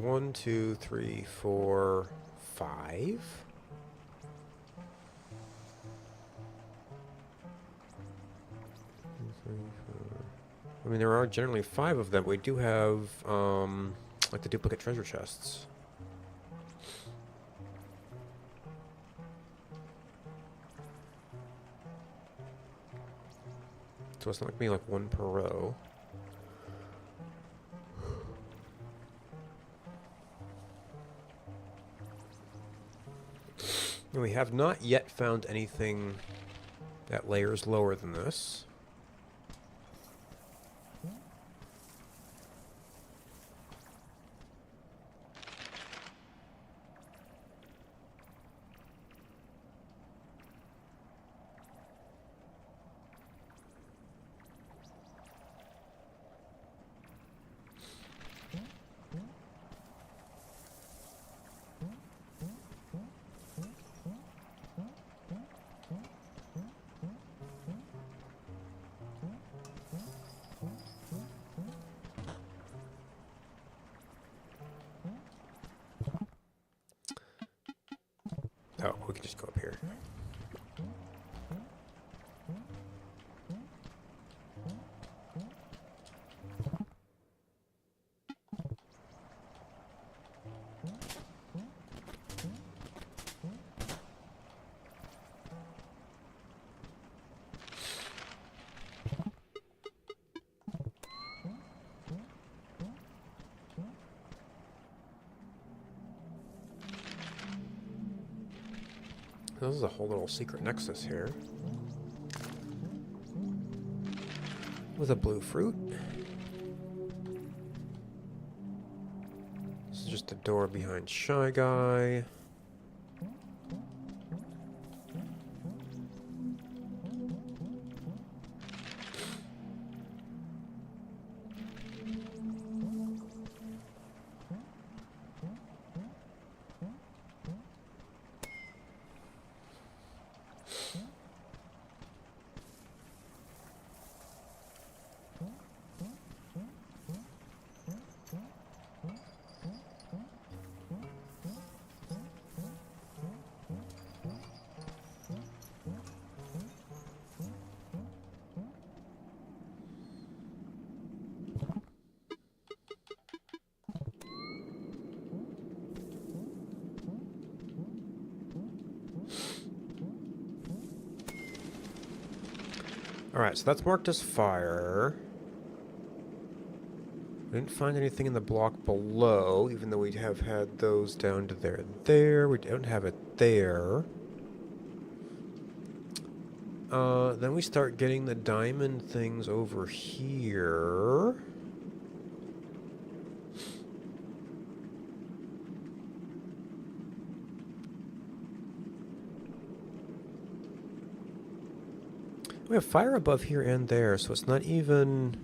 1, 2, 3, 4, 5. I mean, there are generally 5 of them. We do have, like the duplicate treasure chests. So it's not like me like 1 per row. And we have not yet found anything that layers lower than this. Oh, we can just go up here. This is a whole little secret nexus here. With a blue fruit. This is just a door behind Shy Guy. Alright, so that's marked as fire. We didn't find anything in the block below, even though we have had those down to there and there. We don't have it there. Then we start getting the diamond things over here. We have fire above here and there, so it's not even...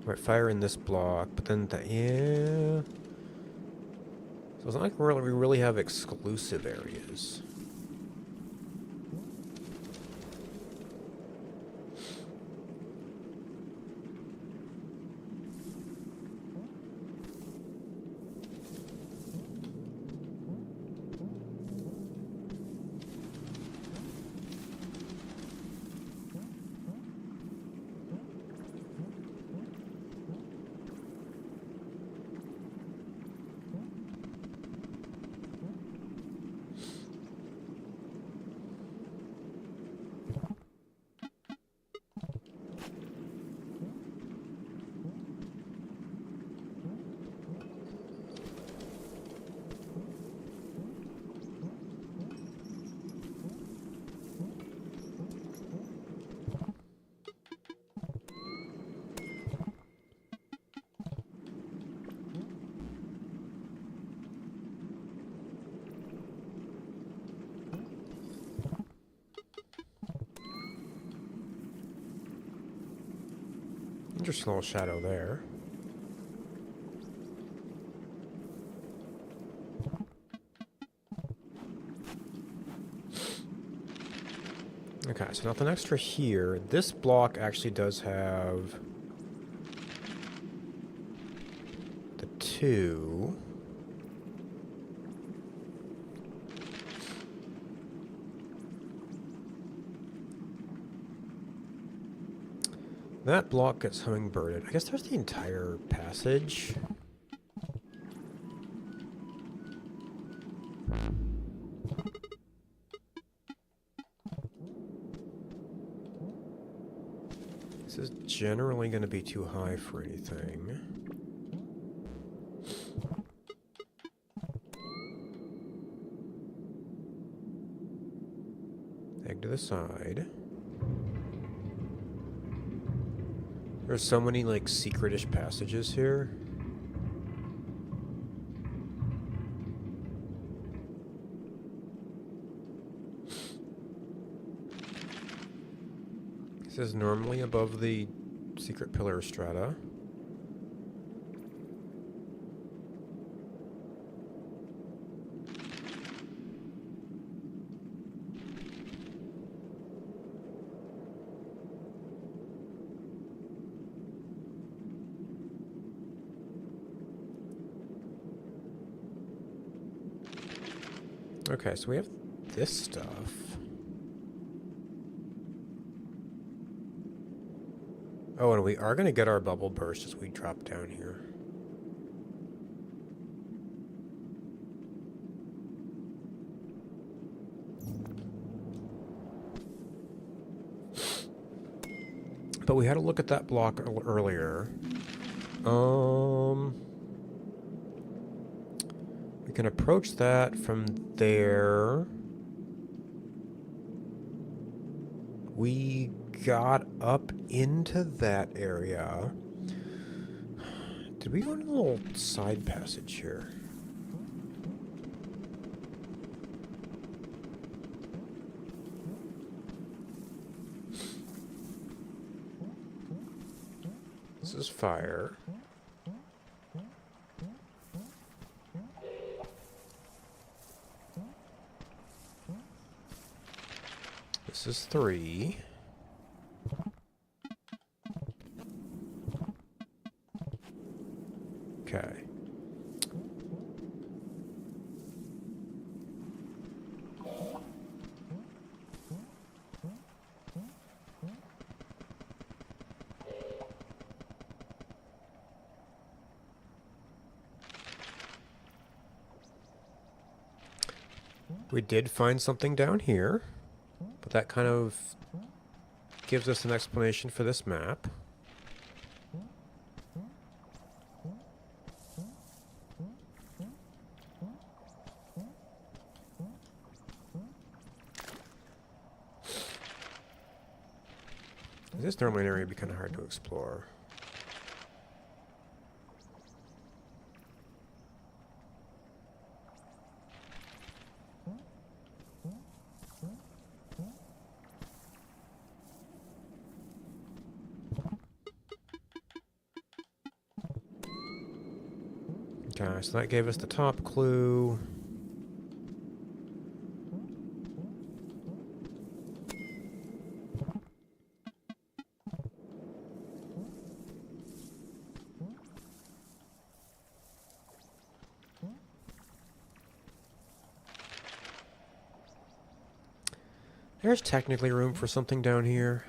Right, fire in this block, but then yeah... So it's not like we really have exclusive areas. Just a little shadow there. Okay, so nothing extra here. This block actually does have 2. That block gets hummingbirded. I guess there's the entire passage. This is generally going to be too high for anything. Egg to the side. There's so many, like, secretish passages here. This is normally above the secret pillar strata. Okay, so we have this stuff. Oh, and we are going to get our bubble burst as we drop down here. But we had to look at that block earlier. We can approach that from there. We got up into that area. Did we go to the little side passage here? This is fire. This is 3. Okay. We did find something down here, but that kind of gives us an explanation for this map. This normally an area would be kind of hard to explore. Okay, so that gave us the top clue. There's technically room for something down here.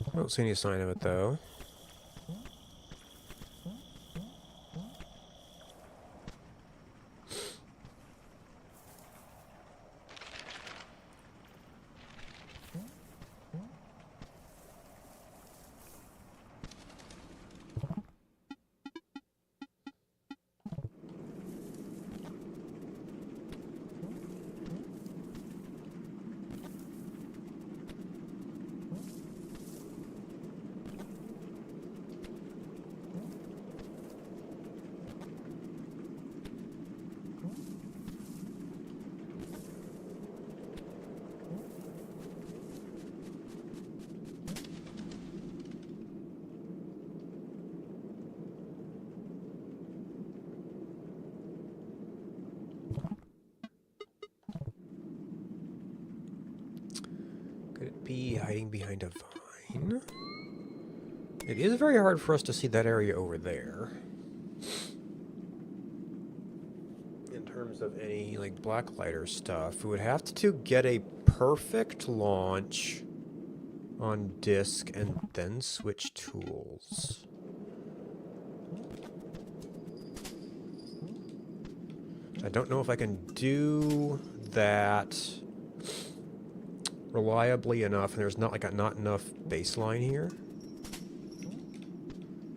I don't see any sign of it, though. Could it be hiding behind a vine? It is very hard for us to see that area over there. In terms of any, like, blacklighter stuff, we would have to get a perfect launch on disk and then switch tools. I don't know if I can do that reliably enough, and there's not enough baseline here.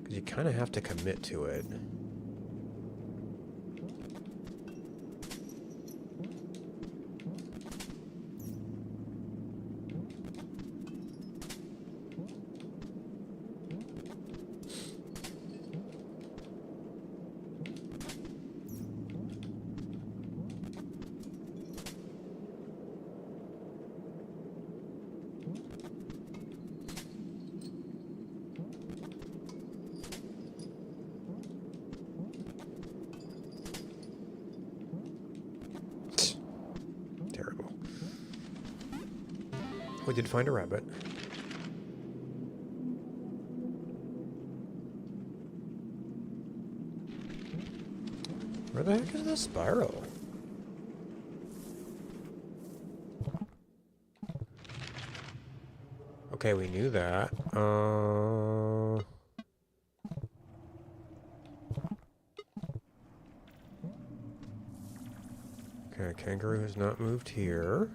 Because you kind of have to commit to it. We did find a rabbit. Where the heck is this spiral? Okay, we knew that. Okay, kangaroo has not moved here.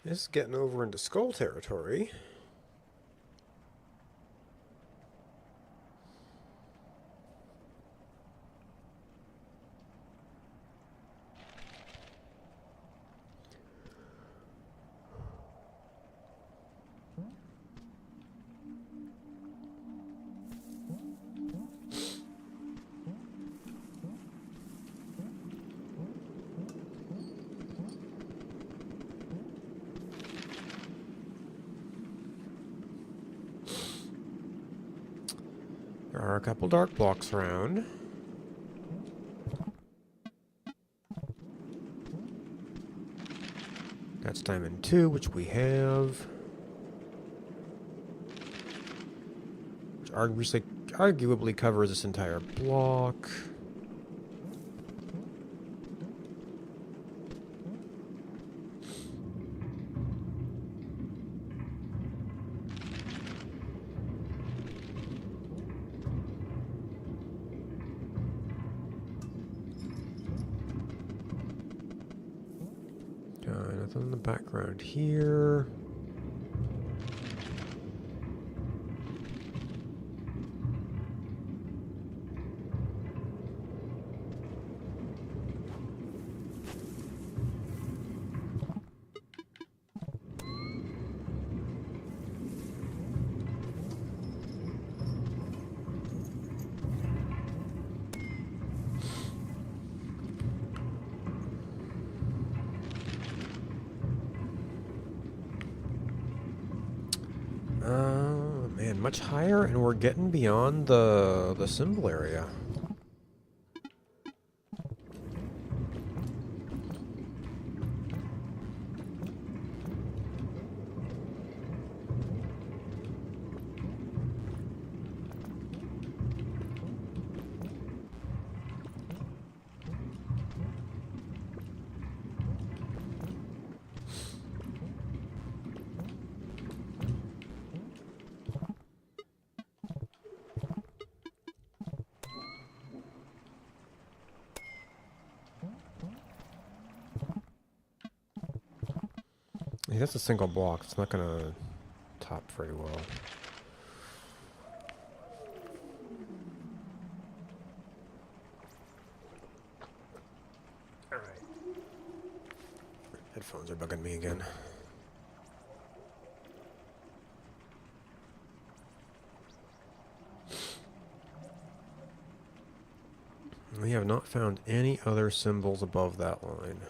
This is getting over into skull territory. There are a couple dark blocks around. That's diamond 2, which we have. Which arguably covers this entire block. Nothing in the background here. Man, much higher, and we're getting beyond the symbol area. That's a single block. It's not gonna top very well. Alright. Headphones are bugging me again. We have not found any other symbols above that line.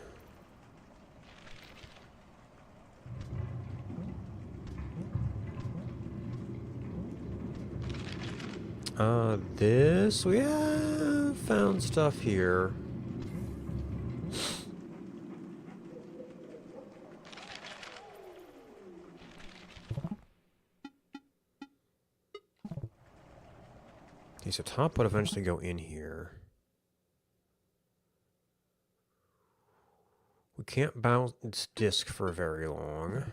This, we have found stuff here. Okay, so top would eventually go in here. We can't bounce disc for very long.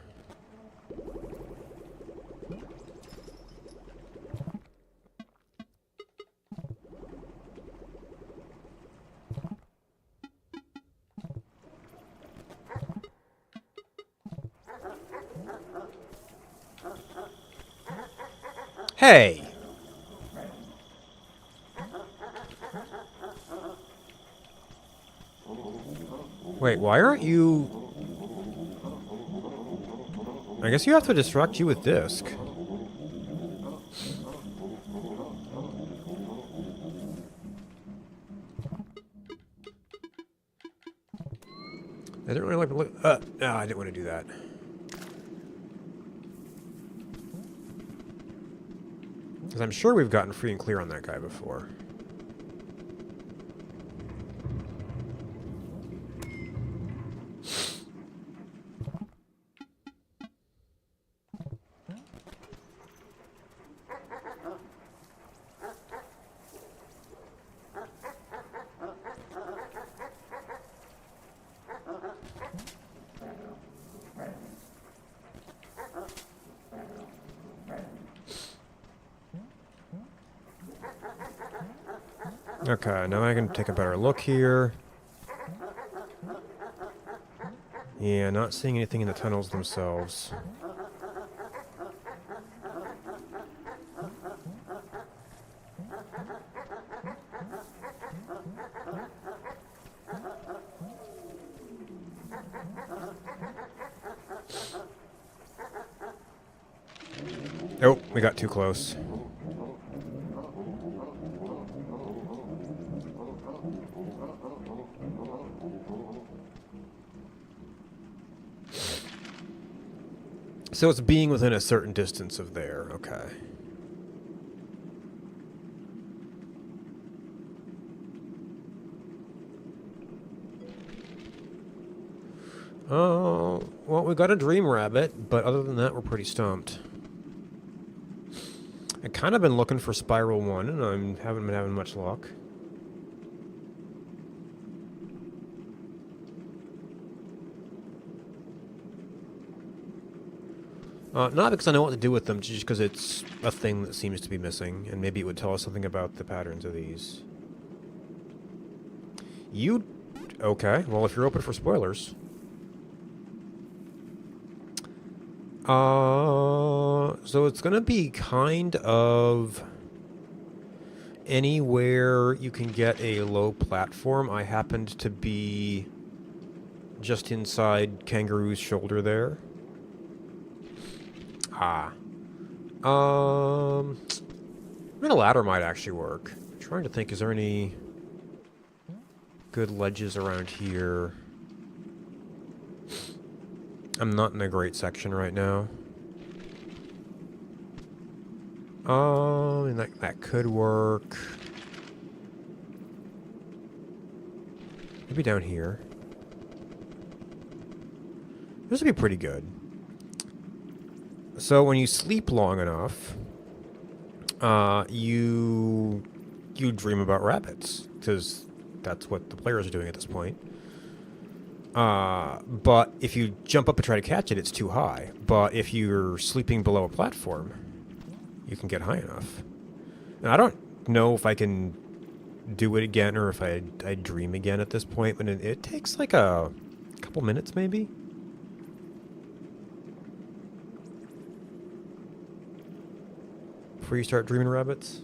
Hey! Wait, why aren't you... I guess you have to distract you with disc. I didn't really like to look... no, I didn't want to do that. Because I'm sure we've gotten free and clear on that guy before. Okay, now I can take a better look here. Yeah, not seeing anything in the tunnels themselves. Oh, we got too close. So it's being within a certain distance of there, okay. Oh, well, we got a dream rabbit, but other than that, we're pretty stumped. I've kind of been looking for Spiral 1, and I haven't been having much luck. Not because I know what to do with them, just because it's a thing that seems to be missing, and maybe it would tell us something about the patterns of these. You... Okay, well, if you're open for spoilers... So it's gonna be kind of... anywhere you can get a low platform. I happened to be just inside Kangaroo's shoulder there. Ah. I mean, a ladder might actually work. I'm trying to think, is there any good ledges around here? I'm not in a great section right now. And that could work. Maybe down here. This would be pretty good. So when you sleep long enough, you dream about rabbits, because that's what the players are doing at this point. But if you jump up and try to catch it, it's too high. But if you're sleeping below a platform, you can get high enough. And I don't know if I can do it again or if I dream again at this point, but it takes like a couple minutes maybe. before you start dreaming rabbits?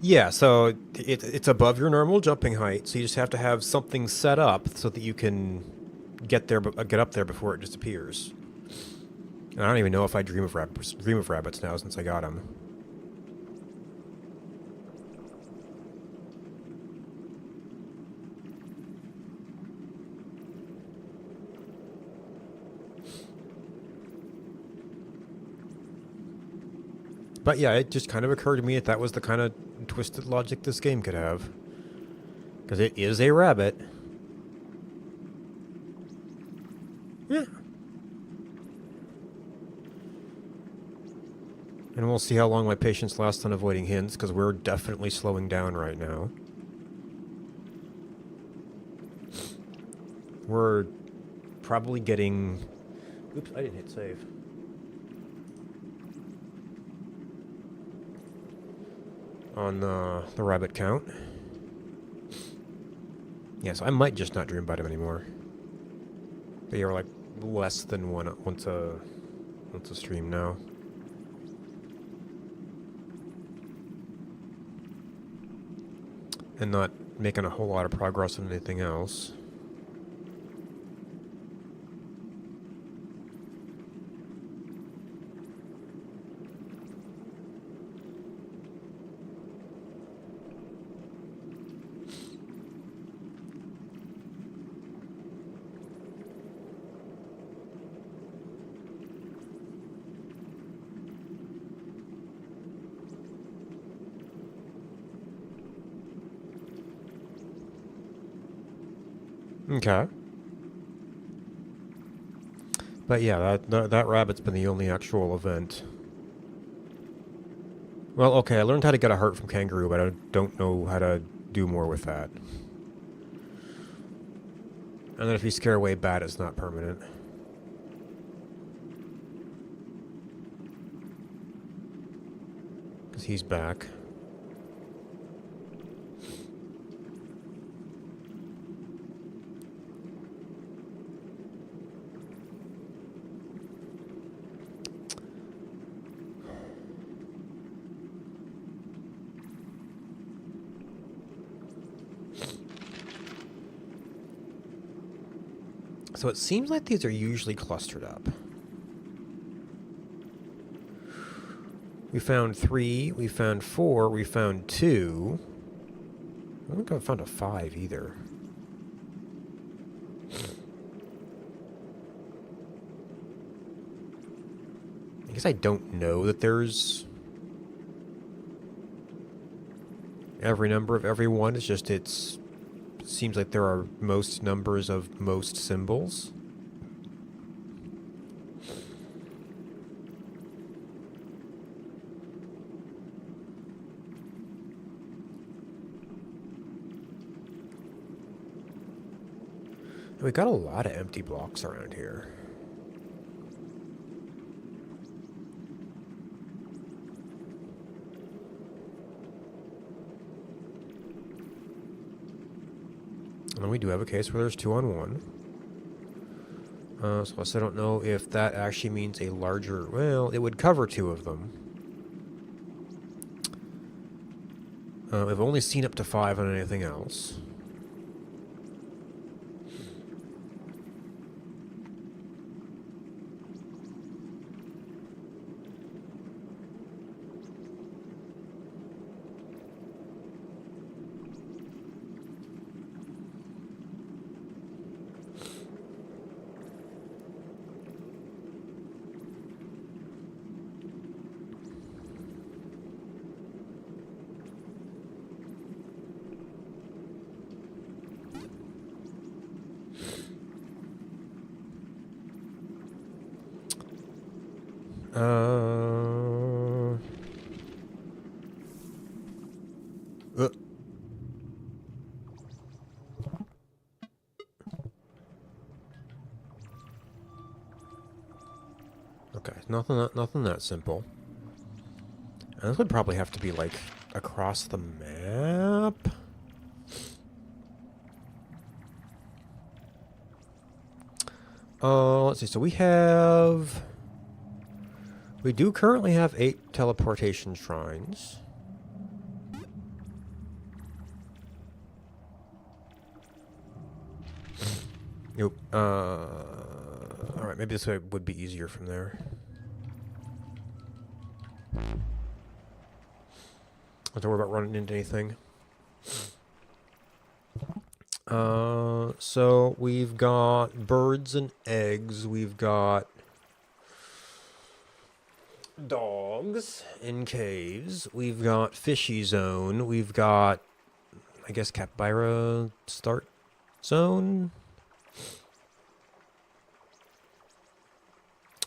Yeah, so it's above your normal jumping height, so you just have to have something set up so that you can get up there before it disappears. And I don't even know if I dream of rabbits now since I got them. But yeah, it just kind of occurred to me that was the kind of twisted logic this game could have. Because it is a rabbit. Yeah. And we'll see how long my patience lasts on avoiding hints, because we're definitely slowing down right now. We're probably getting... Oops, I didn't hit save. On the rabbit count. Yes, I might just not dream about him anymore. But you're like less than one once a stream now. And not making a whole lot of progress on anything else. Okay. But yeah, that rabbit's been the only actual event. Well, okay, I learned how to get a heart from kangaroo, but I don't know how to do more with that. And then if you scare away bat, it's not permanent. Because he's back. So it seems like these are usually clustered up. We found 3, we found 4, we found 2. I don't think I found a 5 either. I guess I don't know that there's every number of every one. It's just seems like there are most numbers of most symbols. We got a lot of empty blocks around here. And we do have a case where there's 2 on 1. So I don't know if that actually means a larger... Well, it would cover 2 of them. I've only seen up to 5 on anything else. Uh, Okay, nothing that simple. And this would probably have to be, like, across the map. Let's see. So we do currently have 8 teleportation shrines. Nope. Alright, maybe this way would be easier from there. Don't have to worry about running into anything. So we've got birds and eggs. We've got dogs in caves. We've got fishy zone. We've got, I guess, capybara start zone.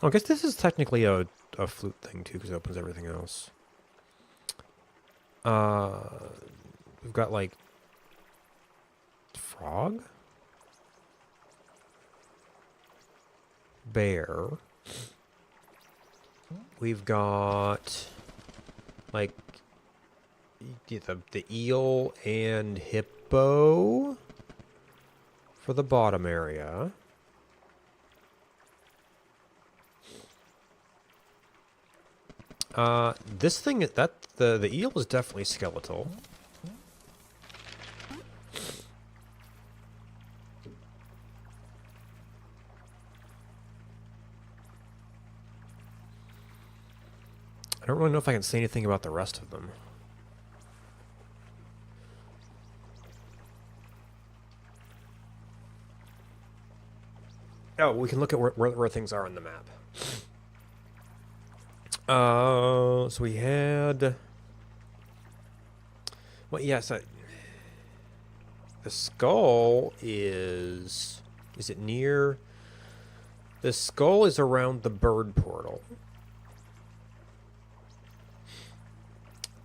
Oh, I guess this is technically a flute thing too, because it opens everything else. We've got like frog, bear. We've got like the eel and hippo for the bottom area. This thing that the eel is definitely skeletal. I don't really know if I can say anything about the rest of them. Oh, we can look at where things are on the map. So we had... Well, yes, the skull is... Is it near... The skull is around the bird portal.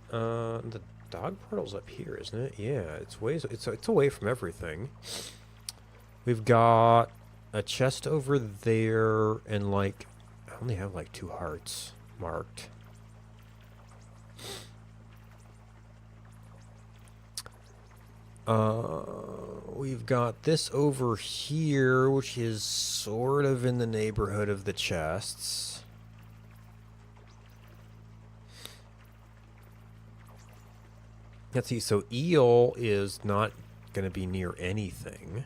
The dog portal's up here, isn't it? Yeah, it's away from everything. We've got a chest over there, and like I only have like 2 hearts marked. We've got this over here, which is sort of in the neighborhood of the chests. Let's see, so eel is not going to be near anything.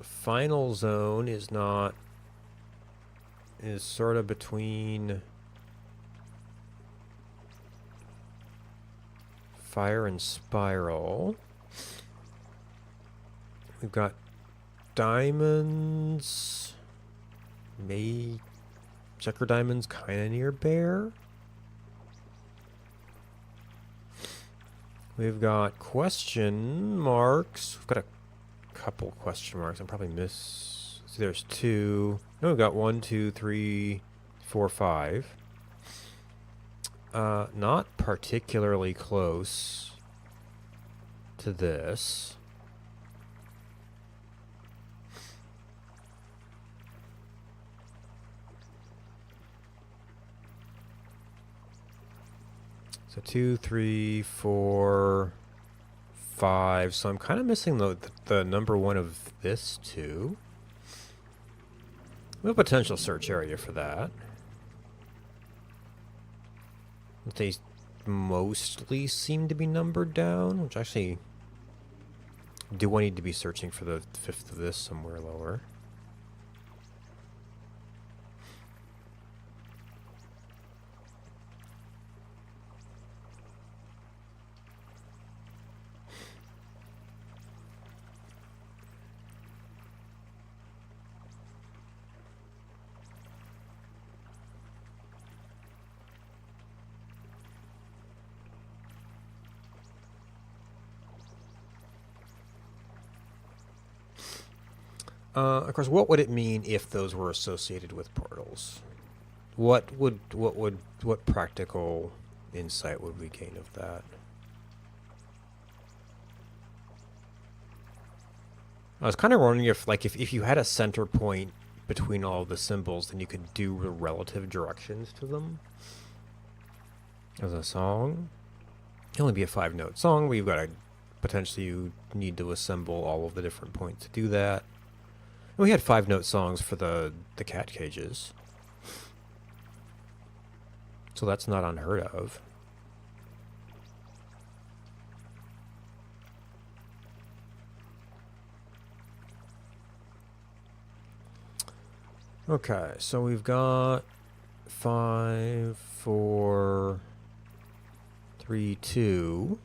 Final zone is sort of between fire and spiral. We've got diamonds, checker diamonds kind of near bear. We've got question marks. We've got a couple question marks. I'm probably so there's 2. No, we've got 1, 2, 3, 4, 5. Not particularly close to this. So 2, 3, 4, 5. So I'm kind of missing the number 1 of this 2. We have a potential search area for that. They mostly seem to be numbered down, which actually... Do I need to be searching for the 5th of this somewhere lower? Of course, what would it mean if those were associated with portals? What practical insight would we gain of that? I was kind of wondering if, like, if you had a center point between all of the symbols, then you could do the relative directions to them. As a song. It'll only be a 5-note song, but you've got to potentially you need to assemble all of the different points to do that. And we had 5-note songs for the cat cages. So that's not unheard of. Okay, so we've got 5, 4, 3, 2.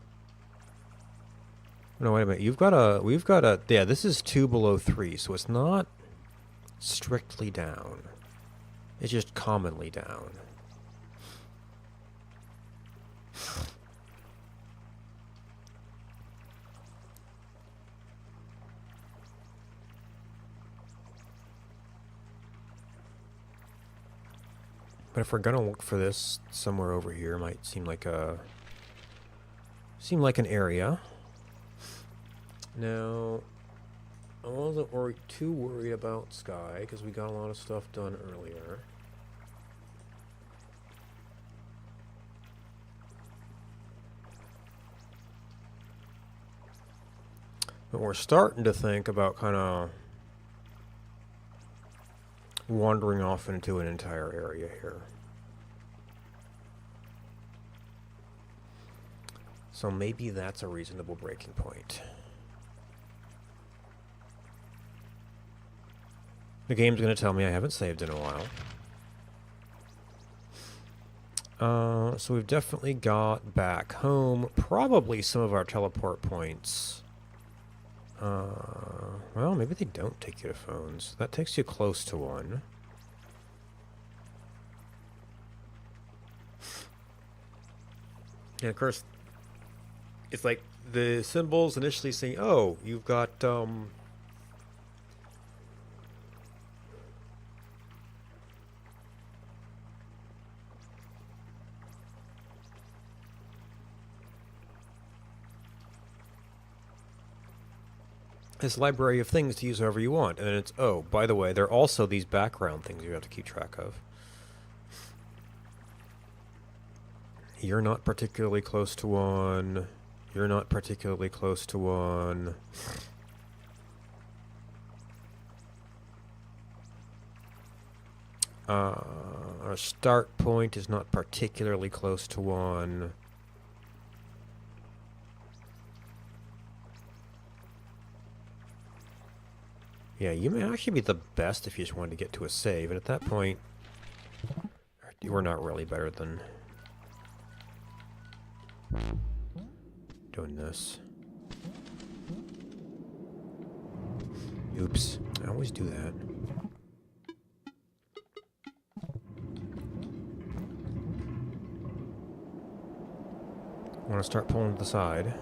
No, wait a minute. We've got a, yeah, this is 2 below 3, so it's not strictly down. It's just commonly down. But if we're gonna look for this somewhere over here, might seem like an area. Now, I wasn't too worried about Sky because we got a lot of stuff done earlier. But we're starting to think about kind of wandering off into an entire area here. So maybe that's a reasonable breaking point. The game's going to tell me I haven't saved in a while. So we've definitely got back home probably some of our teleport points. Well, maybe they don't take you to phones. That takes you close to one. And of course, it's like the symbols initially saying, oh, you've got, this library of things to use however you want. And then it's, oh, by the way, there are also these background things you have to keep track of. You're not particularly close to one. You're not particularly close to one. Our start point is not particularly close to one. Yeah, you may actually be the best if you just wanted to get to a save, and at that point, we're not really better than doing this. Oops, I always do that. I want to start pulling to the side.